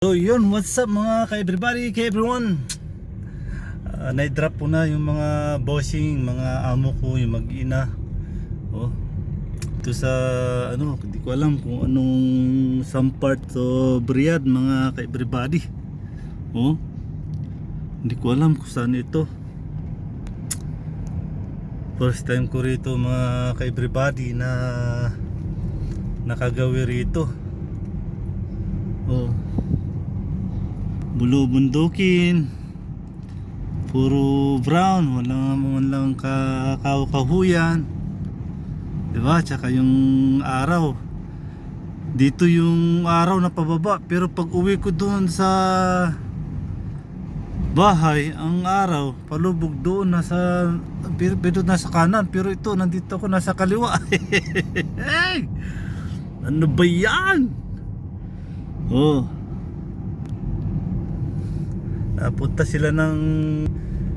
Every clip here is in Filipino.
So yun, what's up mga ka-everybody, ka-everyone. Na-drop po na yung mga bossing, mga amo ko, yung mag-ina. Ito sa hindi ko alam kung anong some part of Riyadh mga ka-everybody. Hindi ko alam kung saan ito. First time ko rito mga ka-everybody na nakagawi rito. Bulubundukin, puro brown, walang kahuyan, diba? Tsaka yung araw dito, yung araw na pababa, pero pag uwi ko doon sa bahay, ang araw palubog doon, nasa kanan, pero ito nandito ako nasa kaliwa. Hey! Ano ba yan? Napunta sila ng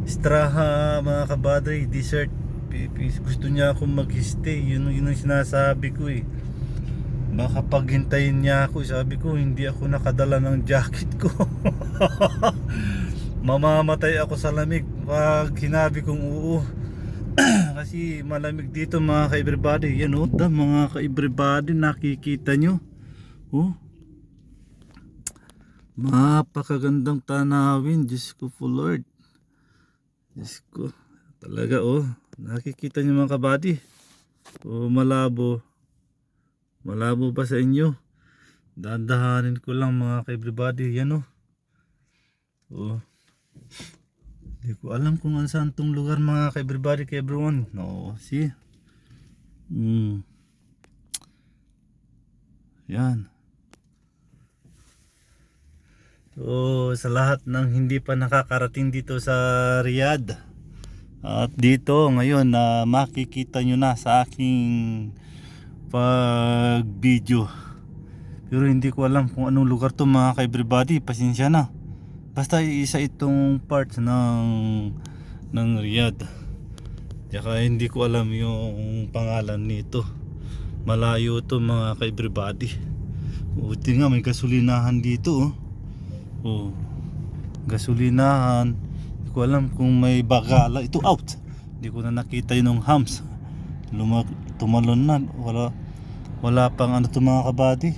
Straha mga kabadre, desert. Gusto niya akong mag-stay. Yun ang sinasabi ko eh. Baka paghintayin niya ako. Sabi ko hindi ako nakadala ng jacket ko. Mamamatay ako sa lamig pag hinabi kong oo. Kasi malamig dito mga ka-everybody. Yan mga ka-everybody, nakikita nyo. Mapakagandang tanawin. Diyos ko po Lord. Diyos ko. Talaga nakikita nyo mga kabady. Malabo. Malabo pa sa inyo. Dandahanin ko lang mga ka-everybody. Yan Hindi ko alam kung saan tong lugar mga ka-everybody, ka-everyone. See? Yan. So sa lahat ng hindi pa nakakarating dito sa Riyadh, at dito ngayon na makikita nyo na sa aking pag video, pero hindi ko alam kung anong lugar to mga ka-everybody, pasensya na. Basta isa itong part ng Riyadh, tsaka hindi ko alam yung pangalan nito. Malayo to mga ka-everybody. Buti nga may gasolinahan dito gasolinahan. Hindi ko alam kung may bagala. Ito out. Hindi ko na nakita yung hams. Tumalon na. Wala pang mga kabady.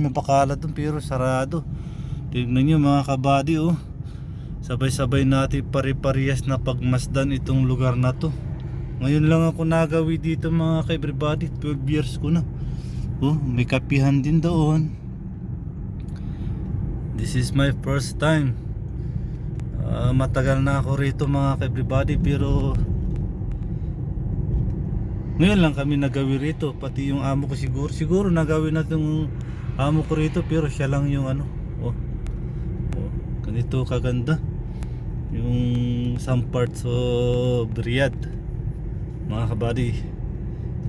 May bakala dun pero sarado. Tignan nyo mga kabady sabay-sabay natin pare-parehas na pagmasdan itong lugar na to. Ngayon lang ako nagawi dito mga ka-everybody. 12 years ko na. May kapihan din doon. This is my first time. Matagal na ako rito mga ka-everybody, pero ngayon lang kami nagawi rito. Pati yung amo ko siguro nagawi na itong amo ko rito, pero siya lang yung ganito kaganda yung some parts of Riyadh mga kabady.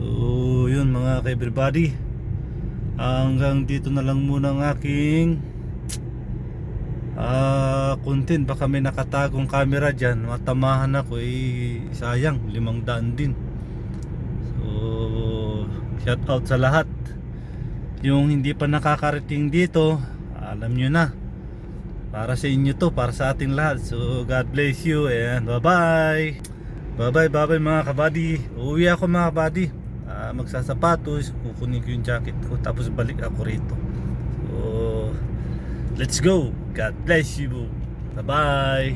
So yun mga ka-everybody, hanggang dito na lang muna ang aking content. Baka may nakatagong camera dyan, matamahan ako sayang, 500 din. So shout out sa lahat. Yung hindi pa nakakarating dito, alam nyo na, para sa inyo to, para sa ating lahat. So God bless you and bye bye mga kabady. Uuwi ako mga kabady, magsasapatos, kukunin ko yung jacket ko, tapos balik ako rito. So let's go. God bless you. Bye bye.